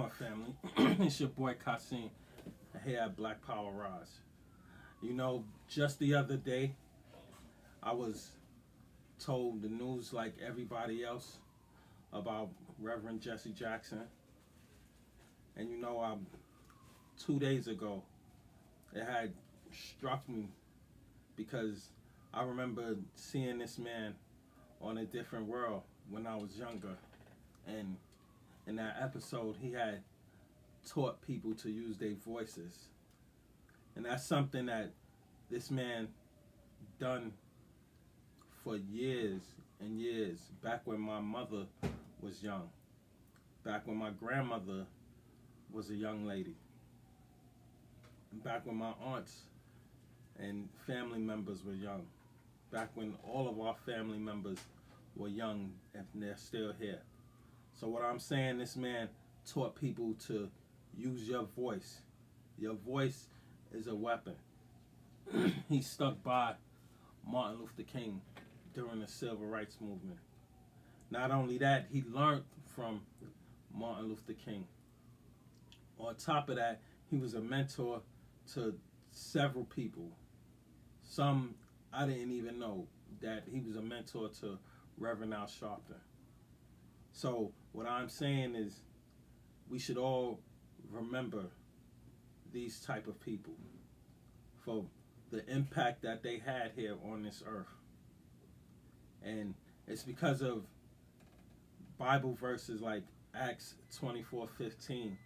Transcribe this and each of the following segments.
going, family? It's your boy Kasim here at BlackPowerRise. Just the other day, I was told the news like everybody else about Reverend Jesse Jackson. And 2 days ago, it had struck me because I remember seeing this man on a different world when I was younger. And in that episode, he had taught people to use their voices. And that's something that this man done for years and years, back when my mother was young, back when my grandmother was a young lady, and back when my aunts and family members were young, back when all of our family members were young and they're still here. So what I'm saying, this man taught people to use your voice. Your voice is a weapon. He stuck by Martin Luther King during the Civil Rights Movement. Not only that, he learned from Martin Luther King. On top of that, he was a mentor to several people. Some I didn't even know that he was a mentor to Reverend Al Sharpton. So what I'm saying is we should all remember these type of people for the impact that they had here on this earth. And it's because of Bible verses like Acts 24:15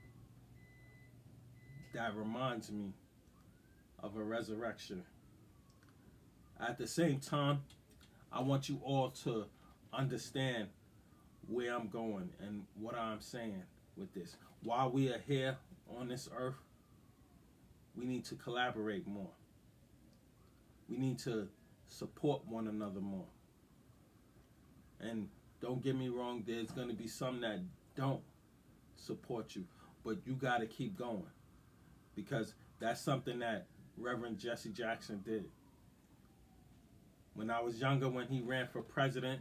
that reminds me of a resurrection. At the same time, I want you all to understand where I'm going and what I'm saying with this. While we are here on this earth, we need to collaborate more. We need to support one another more. And don't get me wrong, there's going to be some that don't support you, but you got to keep going, because that's something that Reverend Jesse Jackson did. When I was younger, when he ran for president,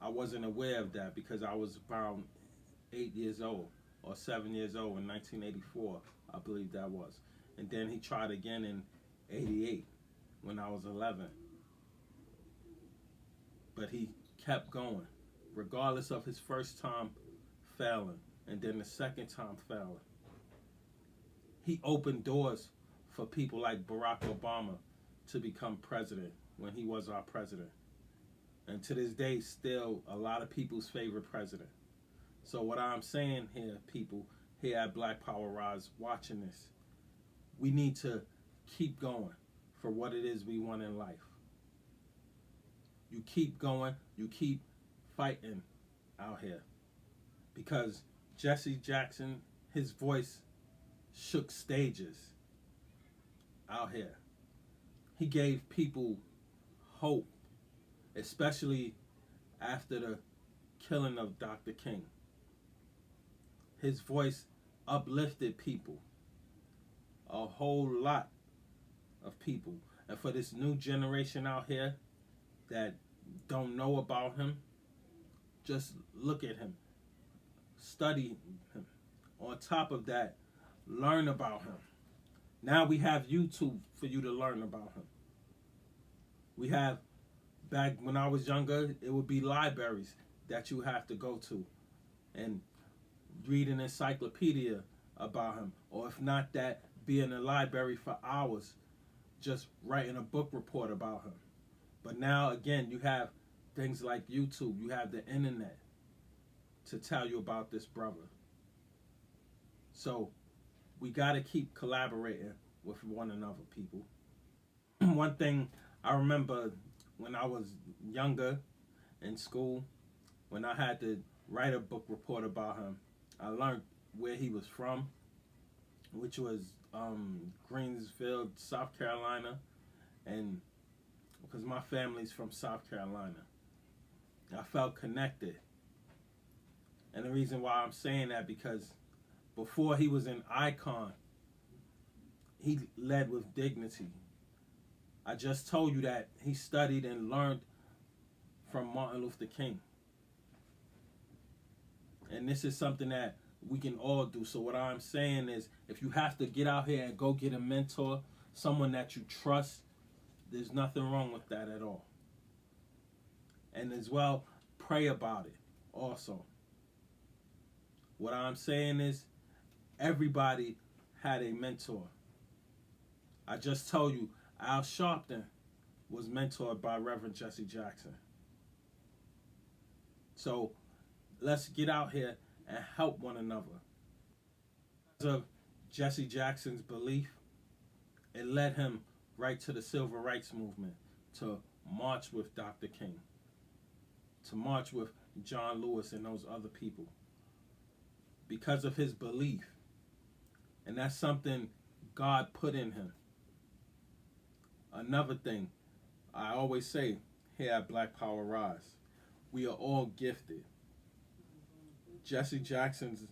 I wasn't aware of that because I was around 8 years old or 7 years old in 1984, I believe that was. And then he tried again in 88 when I was 11. But he kept going, regardless of his first time failing and then the second time failing. He opened doors for people like Barack Obama to become president when he was our president. And to this day, still a lot of people's favorite president. So what I'm saying here, people here at BlackPowerRise watching this, we need to keep going for what it is we want in life. You keep going, you keep fighting out here. Because Jesse Jackson, his voice shook stages out here. He gave people hope, especially after the killing of Dr. King. His voice uplifted people, a whole lot of people. And for this new generation out here that don't know about him, just look at him, study him. On top of that, learn about him. Now we have YouTube for you to learn about him. We have, back when I was younger, it would be libraries that you have to go to and read an encyclopedia about him. Or if not that, be in a library for hours just writing a book report about him. But now, again, you have things like YouTube. You have the internet to tell you about this brother. So we got to keep collaborating with one another, people. One thing I remember when I was younger in school, when I had to write a book report about him, I learned where he was from, which was Greensville, South Carolina. And because my family's from South Carolina, I felt connected. And the reason why I'm saying that, because before he was an icon, he led with dignity. I just told you that he studied and learned from Martin Luther King. And this is something that we can all do. So what I'm saying is, if you have to get out here and go get a mentor, someone that you trust, there's nothing wrong with that at all. And as well, pray about it also. What I'm saying is, everybody had a mentor. I just told you, Al Sharpton was mentored by Reverend Jesse Jackson. So let's get out here and help one another. Because of Jesse Jackson's belief, it led him right to the civil rights movement, to march with Dr. King, to march with John Lewis and those other people. Because of his belief. And that's something God put in him. Another thing, I always say here at BlackPowerRise, we are all gifted. Jesse Jackson's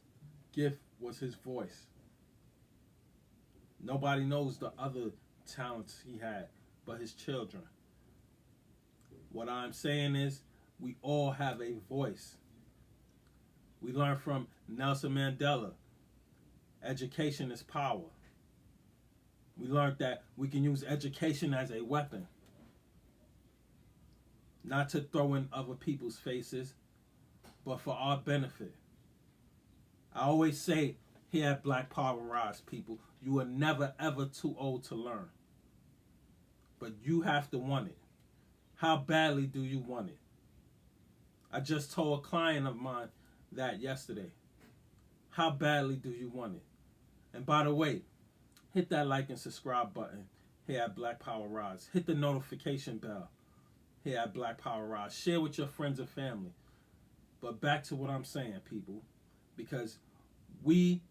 gift was his voice. Nobody knows the other talents he had but his children. What I'm saying is, we all have a voice. We learn from Nelson Mandela, education is power. We learned that we can use education as a weapon, not to throw in other people's faces, but for our benefit. I always say here at BlackPowerRise, people, you are never ever too old to learn. But you have to want it. How badly do you want it? I just told a client of mine that yesterday. How badly do you want it? And by the way, hit that like and subscribe button here at BlackPowerRise. Hit the notification bell here at BlackPowerRise. Share with your friends and family. But back to what I'm saying, people, because we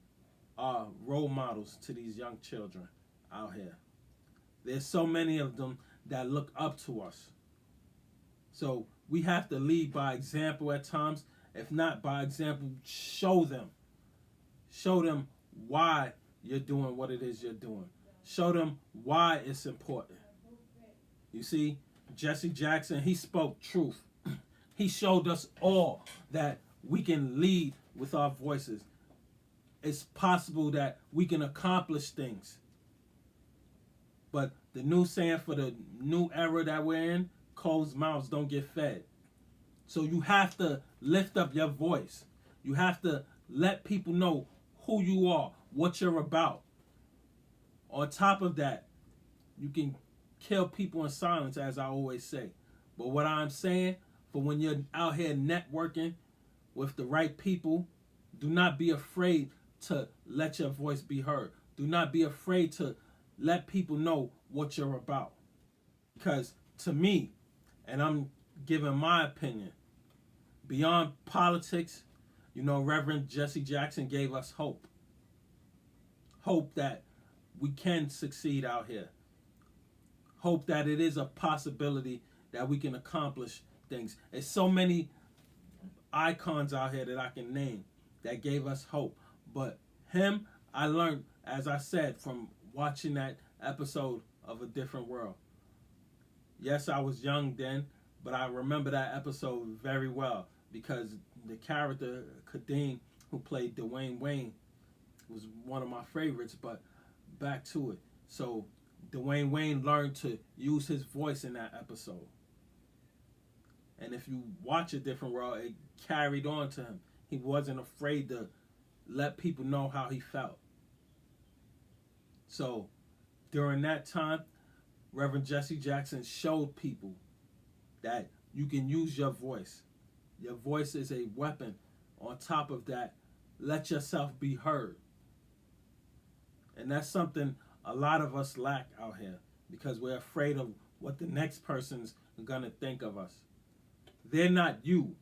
are role models to these young children out here. There's so many of them that look up to us. So we have to lead by example at times. If not by example, show them. Show them why you're doing what it is you're doing. Show them why it's important. You see, Jesse Jackson, he spoke truth. He showed us all that we can lead with our voices. It's possible that we can accomplish things. But the new saying for the new era that we're in, closed mouths don't get fed. So you have to lift up your voice. You have to let people know who you are, what you're about. On top of that, you can kill people in silence, as I always say. But what I'm saying, for when you're out here networking with the right people, do not be afraid to let your voice be heard. Do not be afraid to let people know what you're about. Because to me, and I'm giving my opinion, beyond politics, Reverend Jesse Jackson gave us hope. Hope that we can succeed out here. Hope that it is a possibility that we can accomplish things. There's so many icons out here that I can name that gave us hope. But him, I learned, as I said, from watching that episode of A Different World. Yes, I was young then, but I remember that episode very well because the character, Kadeem, who played Dwayne Wayne, was one of my favorites, but back to it. So Dwayne Wayne learned to use his voice in that episode. And if you watch A Different World, it carried on to him. He wasn't afraid to let people know how he felt. So during that time, Reverend Jesse Jackson showed people that you can use your voice. Your voice is a weapon. On top of that, let yourself be heard. And that's something a lot of us lack out here because we're afraid of what the next person's going to think of us. They're not you.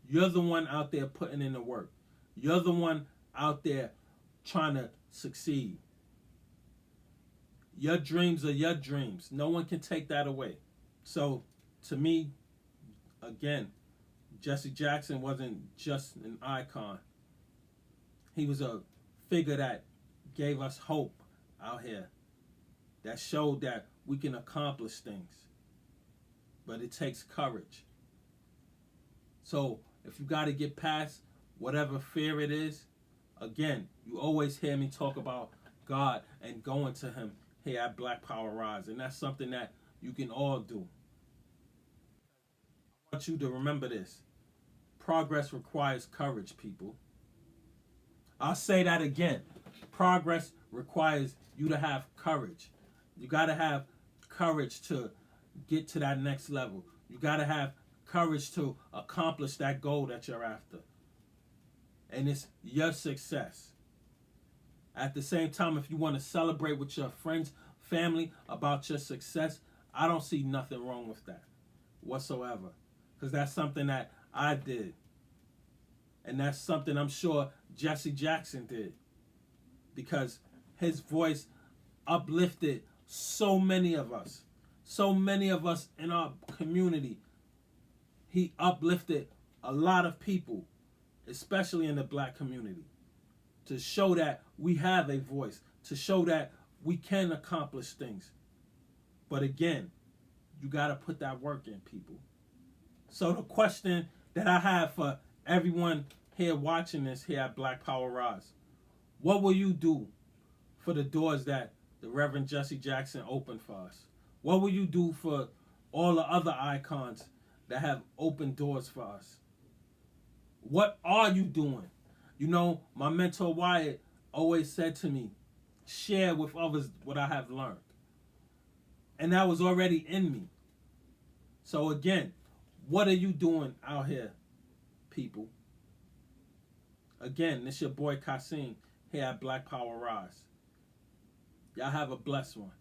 You're the one out there putting in the work. You're the one out there trying to succeed. Your dreams are your dreams. No one can take that away. So, to me, again, Jesse Jackson wasn't just an icon. He was a figure that gave us hope out here, that showed that we can accomplish things. But it takes courage. So, if you got to get past whatever fear it is, again, you always hear me talk about God and going to him here at Black Power Rise. And that's something that you can all do. I want you to remember this. Progress requires courage, people. I'll say that again. Progress requires you to have courage. You got to have courage to get to that next level. You got to have courage to accomplish that goal that you're after. And it's your success. At the same time, if you want to celebrate with your friends, family about your success, I don't see nothing wrong with that whatsoever. Because that's something that I did. And that's something I'm sure Jesse Jackson did. Because his voice uplifted so many of us. So many of us in our community. He uplifted a lot of people, especially in the black community, to show that we have a voice, to show that we can accomplish things. But again, you got to put that work in, people. So the question that I have for everyone here watching this here at Black Power Rise, what will you do for the doors that the Reverend Jesse Jackson opened for us? What will you do for all the other icons that have opened doors for us? What are you doing? You know, my mentor Wyatt always said to me, share with others what I have learned. And that was already in me. So again, what are you doing out here, people? Again, this your boy Kasim here at Black Power Rise. Y'all have a blessed one.